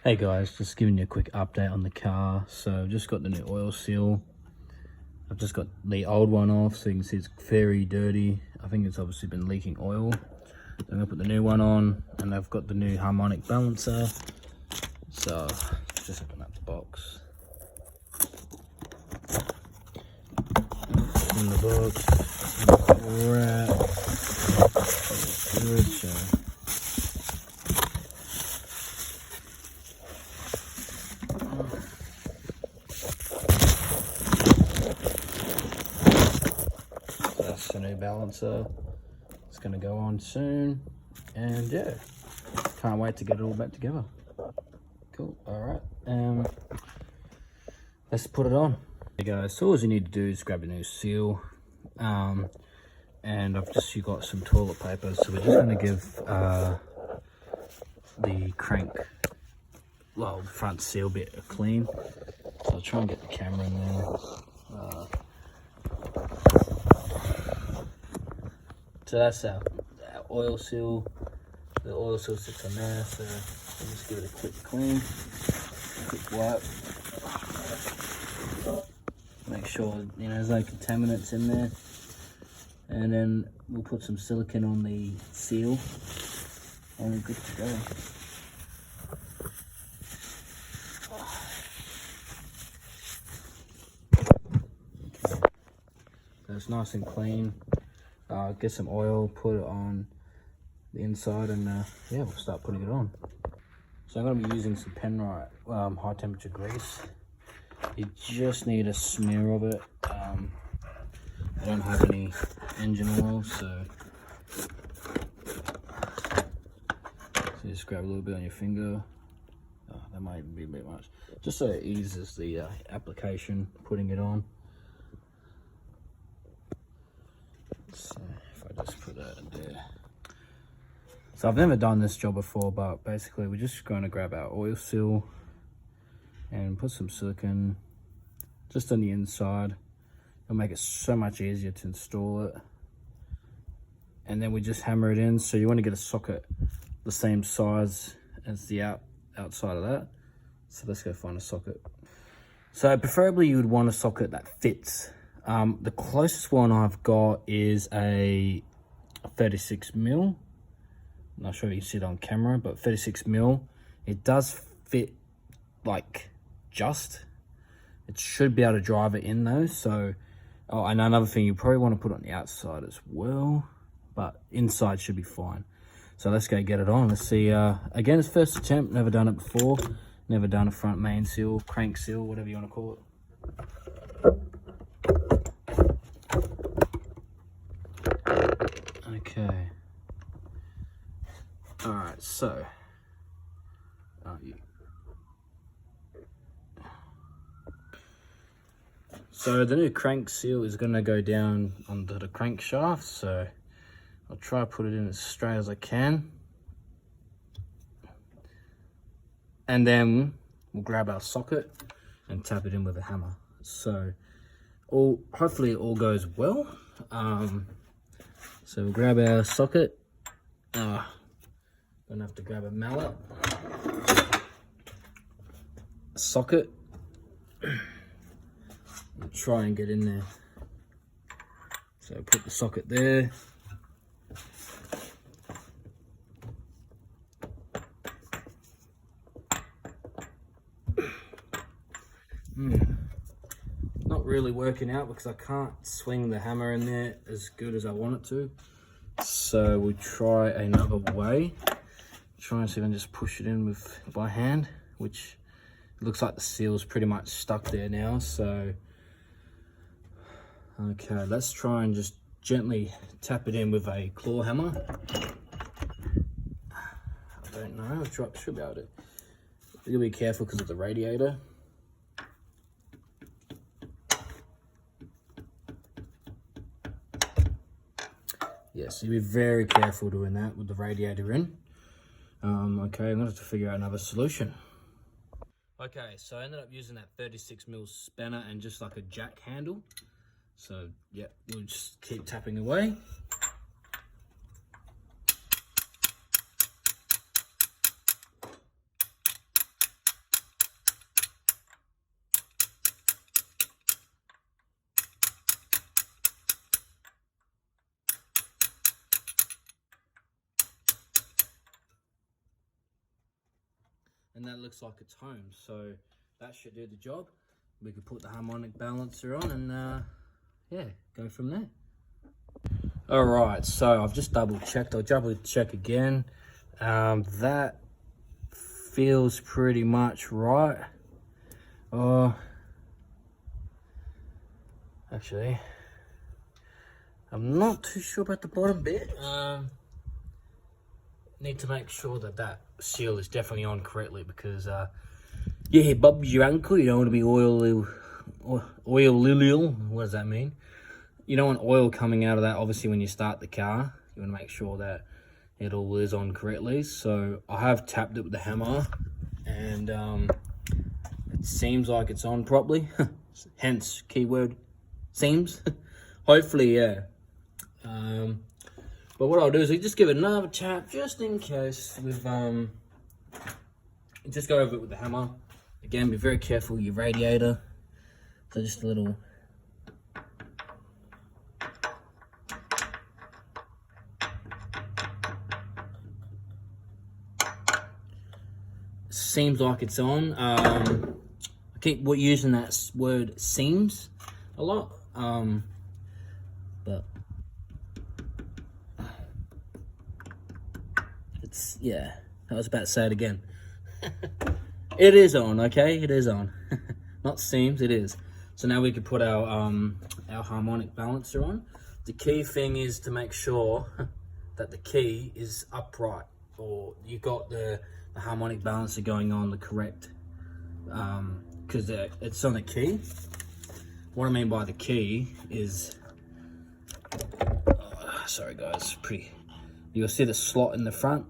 Hey guys, just giving you a quick update on the car. So I've just got the new oil seal. I've just got the old one off, so you can see it's very dirty. I think it's obviously been leaking oil. I'm gonna put the new one on, and I've got the new harmonic balancer. So just open up the box. In the box, wrap. Good job. That's the new balancer. It's gonna go on soon, and yeah, can't wait to get it all back together. Cool. All right. Let's put it on. Hey guys, so all you need to do is grab a new seal, and you got some toilet paper. So we're just gonna give the crank, well, the front seal bit a clean. So I'll try and get the camera in there. So that's our oil seal. The oil seal sits on there, so we'll just give it a quick clean, quick wipe. Make sure there's no contaminants in there, and then we'll put some silicone on the seal, and we're good to go. So it's nice and clean. Get some oil, put it on the inside, and yeah, we'll start putting it on. So I'm going to be using some Penrite high temperature grease. You just need a smear of it. I don't have any engine oil, so just grab a little bit on your finger. That might be a bit much, just so it eases the application, putting it on. So if I just put that in there. So I've never done this job before, but basically we're just going to grab our oil seal and put some silicone just on the inside. It'll make it so much easier to install it. And then we just hammer it in. So you want to get a socket the same size as the outside of that. So let's go find a socket. So preferably you would want a socket that fits. The closest one I've got is a 36mm. I'm not sure if you can see it on camera, but 36mm. It does fit like just. It should be able to drive it in though. So, oh, and another thing, you probably want to put it on the outside as well, but inside should be fine. So let's go get it on. Let's see. Again, it's first attempt. Never done it before. Never done a front main seal, crank seal, whatever you want to call it. Okay. All right. So. So the new crank seal is going to go down onto the crankshaft. So I'll try to put it in as straight as I can. And then we'll grab our socket and tap it in with a hammer. So hopefully it all goes well. So we'll grab our socket. Gonna have to grab a mallet, a socket, and try and get in there. So put the socket there. Not really working out because I can't swing the hammer in there as good as I want it to. So we'll try another way. Try and see if I can just push it in by hand, which it looks like the seal's pretty much stuck there now. So, okay, let's try and just gently tap it in with a claw hammer. I don't know, should be able to. You'll be careful because of the radiator. Yes, so you'll be very careful doing that with the radiator in. Okay, I'm gonna have to figure out another solution. Okay, so I ended up using that 36mm spanner and just like a jack handle. So yeah, we'll just keep tapping away. and that looks like it's home. So that should do the job. We could put the harmonic balancer on and yeah, go from there. All right, so I've just double checked. I'll double check again. That feels pretty much right. Actually, I'm not too sure about the bottom bit. Need to make sure that that seal is definitely on correctly, because yeah, bubs your ankle. You don't want to be oil. What does that mean? You don't want oil coming out of that. Obviously, when you start the car, you want to make sure that it all is on correctly. So I have tapped it with the hammer, and it seems like it's on properly. Hence keyword seems. Hopefully, yeah. But what I'll do is we just give it another tap just in case. With just go over it with the hammer. Again, be very careful with your radiator. So just a little. Seems like it's on. I keep using that word seems a lot, but it's, yeah, I was about to say it again. It is on, okay? It is on. Not seems, it is. So now we can put our harmonic balancer on. The key thing is to make sure that the key is upright, or you got the harmonic balancer going on the correct, because it's on the key. What I mean by the key is, sorry guys, you'll see the slot in the front,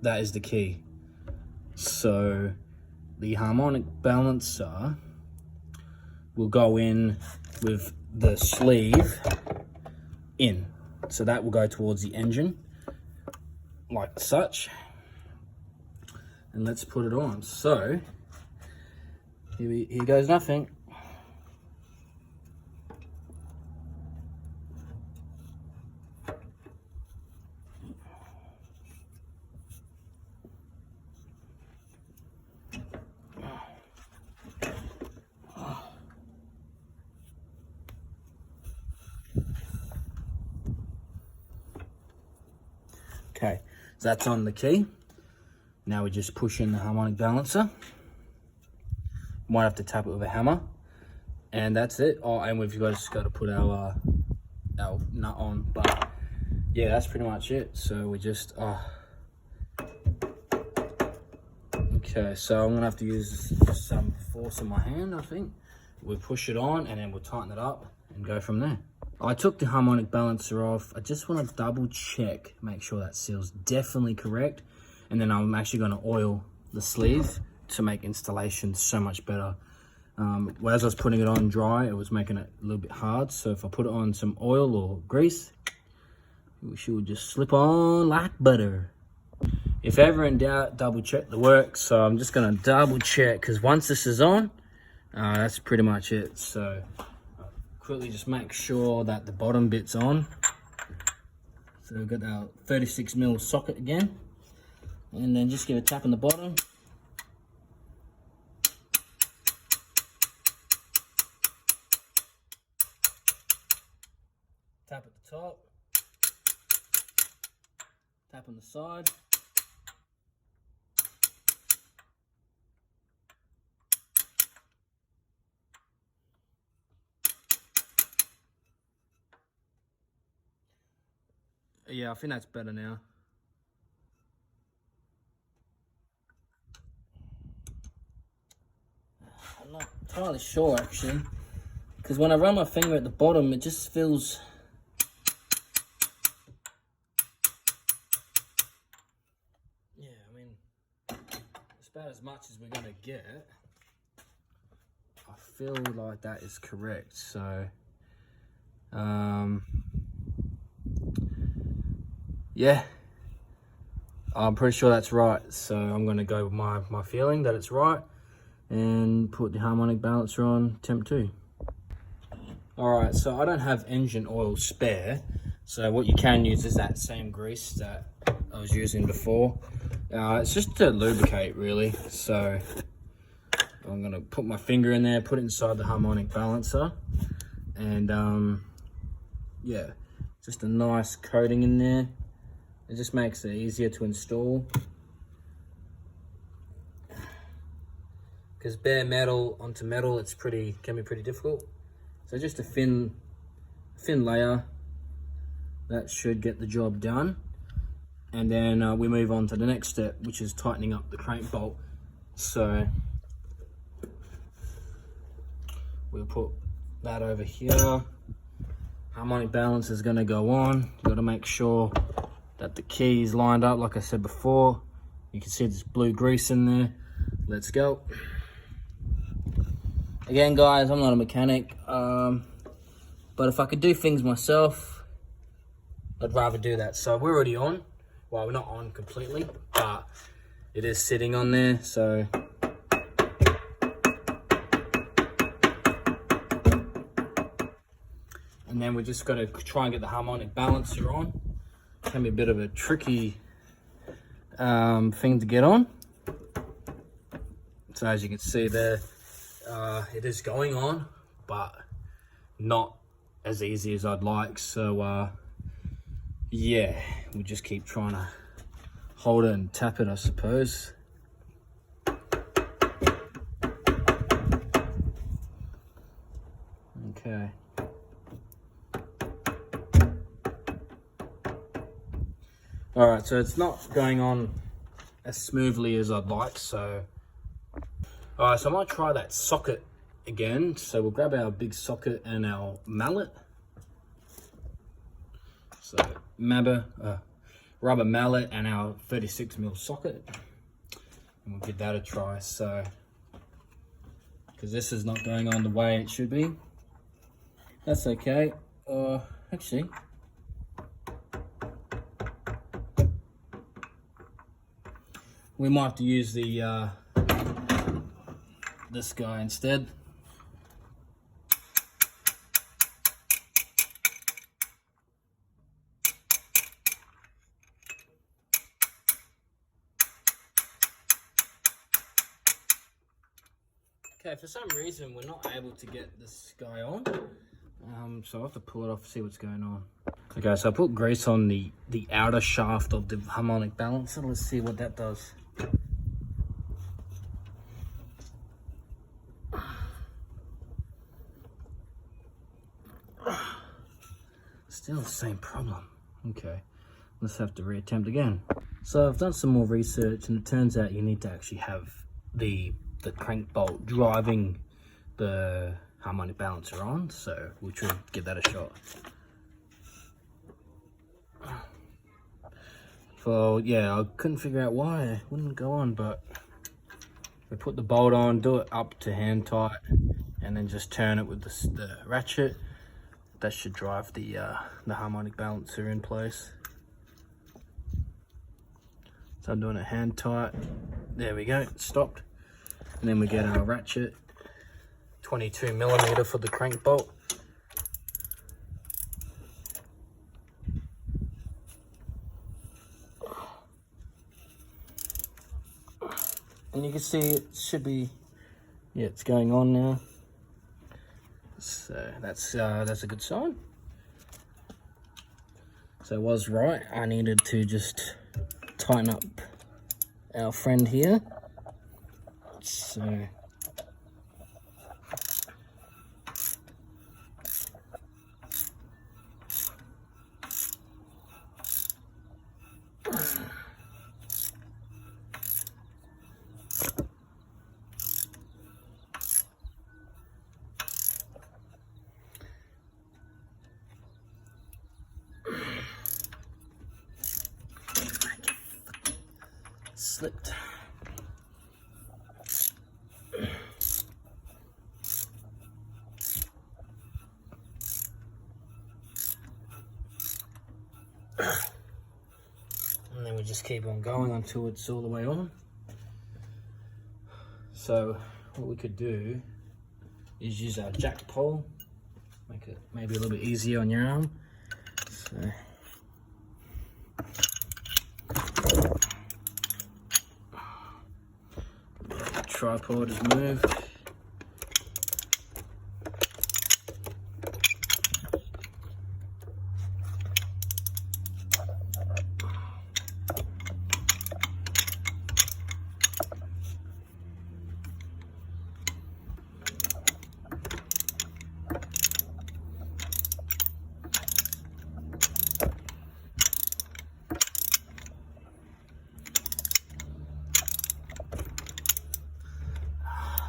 that is the key. So the harmonic balancer will go in with the sleeve in, so that will go towards the engine like such. And let's put it on. So here goes nothing. Okay, so that's on the key. Now we just push in the harmonic balancer. Might have to tap it with a hammer, and that's it. Oh, and we've just got to put our nut on. But yeah, that's pretty much it. So we just okay. So I'm gonna have to use some force in my hand, I think. We'll push it on, and then we'll tighten it up and go from there. I took the harmonic balancer off. I just want to double check, make sure that seal's definitely correct. And then I'm actually going to oil the sleeve to make installation so much better. Well, as I was putting it on dry, it was making it a little bit hard. So if I put it on some oil or grease, she would just slip on like butter. If ever in doubt, double check the work. So I'm just going to double check, because once this is on, that's pretty much it. So quickly just make sure that the bottom bit's on. So we've got our 36mm socket again, and then just give a tap on the bottom. Tap at the top, tap on the side. Yeah, I think that's better now. I'm not entirely sure actually, because when I run my finger at the bottom, it just feels... Yeah, I mean, it's about as much as we're gonna get. I feel like that is correct, so... yeah, I'm pretty sure that's right. So I'm going to go with my feeling that it's right and put the harmonic balancer on temp 2. Alright, so I don't have engine oil spare. So what you can use is that same grease that I was using before. It's just to lubricate really. So I'm gonna put my finger in there, put it inside the harmonic balancer, and yeah, just a nice coating in there. It just makes it easier to install. Because bare metal onto metal, can be pretty difficult. So just a thin layer, that should get the job done. And then we move on to the next step, which is tightening up the crank bolt. So we'll put that over here. Harmonic balance is going to go on. You've got to make sure that the key is lined up, like I said before. You can see there's blue grease in there. Let's go. Again, guys, I'm not a mechanic, but if I could do things myself, I'd rather do that. So we're already on. Well, we're not on completely, but it is sitting on there, so. And then we're just gonna try and get the harmonic balancer on. It can be a bit of a tricky thing to get on. So as you can see there, it is going on, but not as easy as I'd like. So yeah, we'll just keep trying to hold it and tap it, I suppose. Okay. All right, so it's not going on as smoothly as I'd like, so. All right, so I might try that socket again. So we'll grab our big socket and our mallet. So rubber mallet and our 36mm socket. And we'll give that a try, so. Because this is not going on the way it should be. That's okay. Actually. We might have to use the this guy instead. Okay, for some reason we're not able to get this guy on, so I'll have to pull it off, see what's going on. Okay, so I put grease on the outer shaft of the harmonic balancer. Let's see what that does. Still the same problem. Okay, let's have to reattempt again. So I've done some more research, and it turns out you need to actually have the crank bolt driving the harmonic balancer on, so we'll try and give that a shot. So yeah, I couldn't figure out why it wouldn't go on, but we put the bolt on, do it up to hand tight, and then just turn it with the ratchet. That should drive the harmonic balancer in place. So I'm doing it hand tight. There we go, it stopped. And then we get our ratchet, 22mm for the crank bolt. And you can see it should be, yeah, it's going on now. So that's a good sign. So I was right, I needed to just tighten up our friend here. So slipped. And then we just keep on going until it's all the way on. So what we could do is use our jack pole, make it maybe a little bit easier on your arm. So tripod is moved.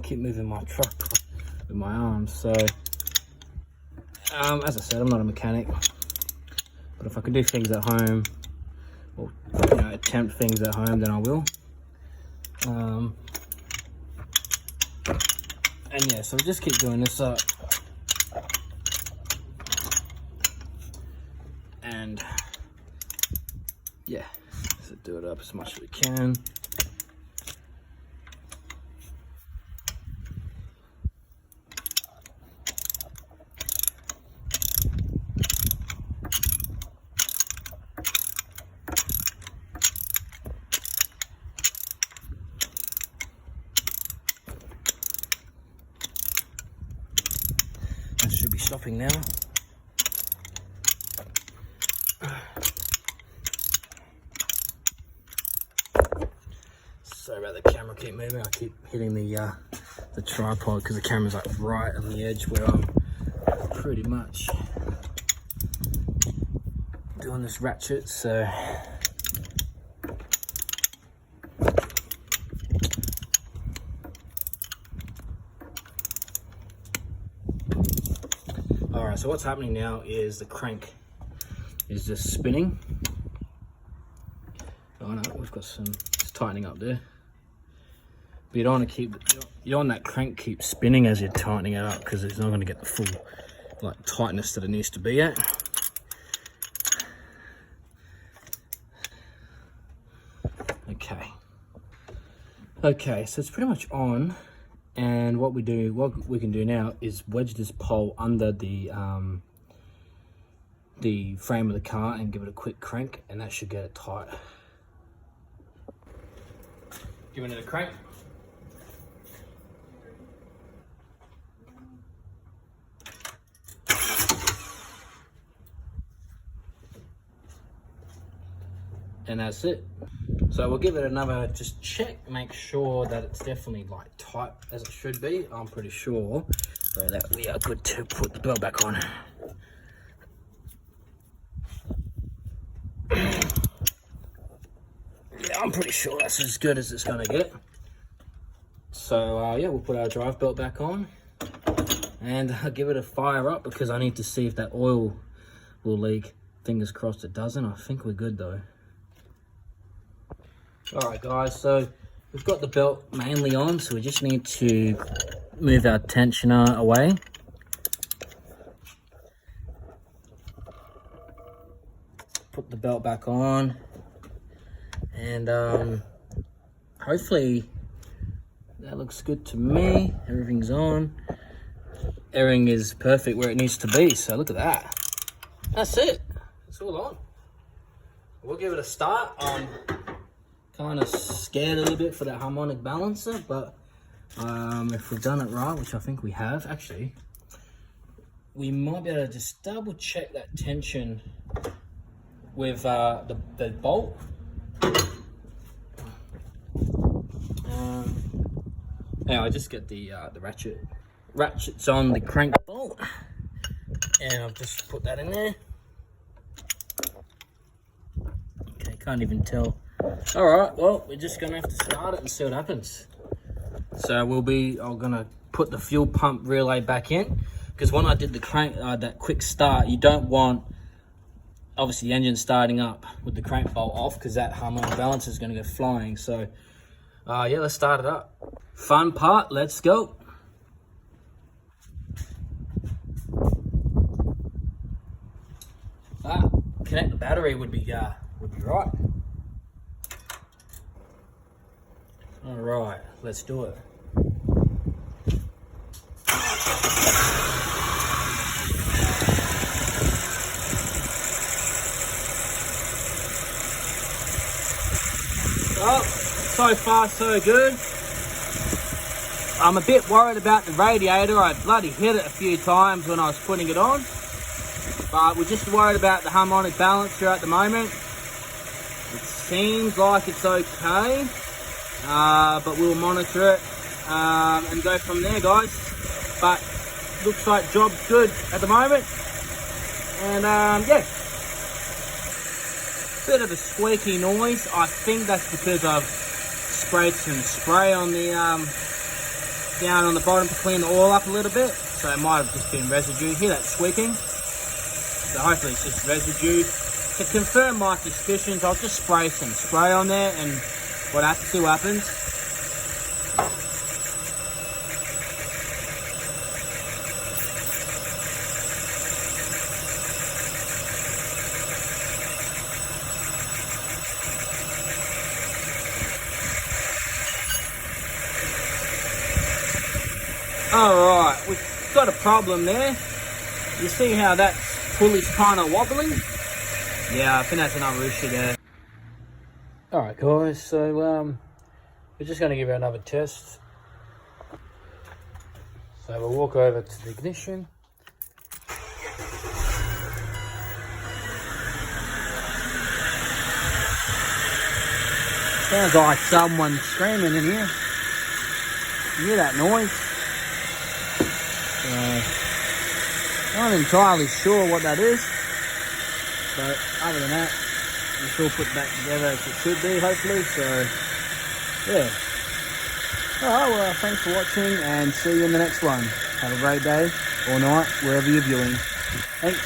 Keep moving my tripod with my arms. So as I said, I'm not a mechanic, but if I can do things at home, or attempt things at home, then I will. And yeah, so we just keep doing this up, and yeah, so do it up as much as we can. I should be stopping now. Sorry about the camera keep moving. I keep hitting the tripod because the camera's like right on the edge where I'm pretty much doing this ratchet. So alright, so what's happening now is the crank is just spinning. Oh no, we've got some, it's tightening up there. But you don't want to keep, you don't want that crank keep spinning as you're tightening it up, because it's not going to get the full like tightness that it needs to be at. Okay, so it's pretty much on. And what we can do now is wedge this pole under the frame of the car and give it a quick crank, and that should get it tight. Giving it a crank. And that's it. So we'll give it another just check, make sure that it's definitely like tight as it should be. I'm pretty sure so that we are good to put the belt back on. Yeah, I'm pretty sure that's as good as it's gonna get. So yeah, we'll put our drive belt back on and I'll give it a fire up because I need to see if that oil will leak. Fingers crossed it doesn't. I think we're good though. Alright guys, so we've got the belt mainly on, so we just need to move our tensioner away. Put the belt back on, and hopefully that looks good to me. Everything's on. Everything is perfect where it needs to be, so look at that. That's it. It's all on. We'll give it a start. Kind of scared a little bit for that harmonic balancer, but if we've done it right, which I think we have, actually, we might be able to just double check that tension with the bolt. Now I just get the ratchets on the crank bolt, and I'll just put that in there. Okay, can't even tell. All right, well, we're just gonna have to start it and see what happens. So I'm gonna put the fuel pump relay back in, because when I did the crank, that quick start, you don't want, obviously, the engine starting up with the crank bolt off, because that harmonic balancer is gonna go flying. So yeah, let's start it up. Fun part, let's go. Connect the battery would be right. All right, let's do it. Oh, so far so good. I'm a bit worried about the radiator. I bloody hit it a few times when I was putting it on. But we're just worried about the harmonic balance here at the moment. It seems like it's okay. But we'll monitor it and go from there, guys. But looks like job's good at the moment. And yeah. Bit of a squeaky noise. I think that's because I've sprayed some spray on the down on the bottom to clean the oil up a little bit, so it might have just been residue. Hear that squeaking? So hopefully it's just residue. To confirm my suspicions, I'll just spray some spray on there and see what happens. Alright, we've got a problem there. You see how that pulley's kind of wobbling? Yeah, I think that's another issue there. Alright guys, so we're just going to give it another test. So we'll walk over to the ignition. Sounds like someone screaming in here. You hear that noise? Not entirely sure what that is, but other than that, it's all put back together as it should be, hopefully. So yeah. Alright, well, thanks for watching and see you in the next one. Have a great day or night, wherever you're viewing. Thanks.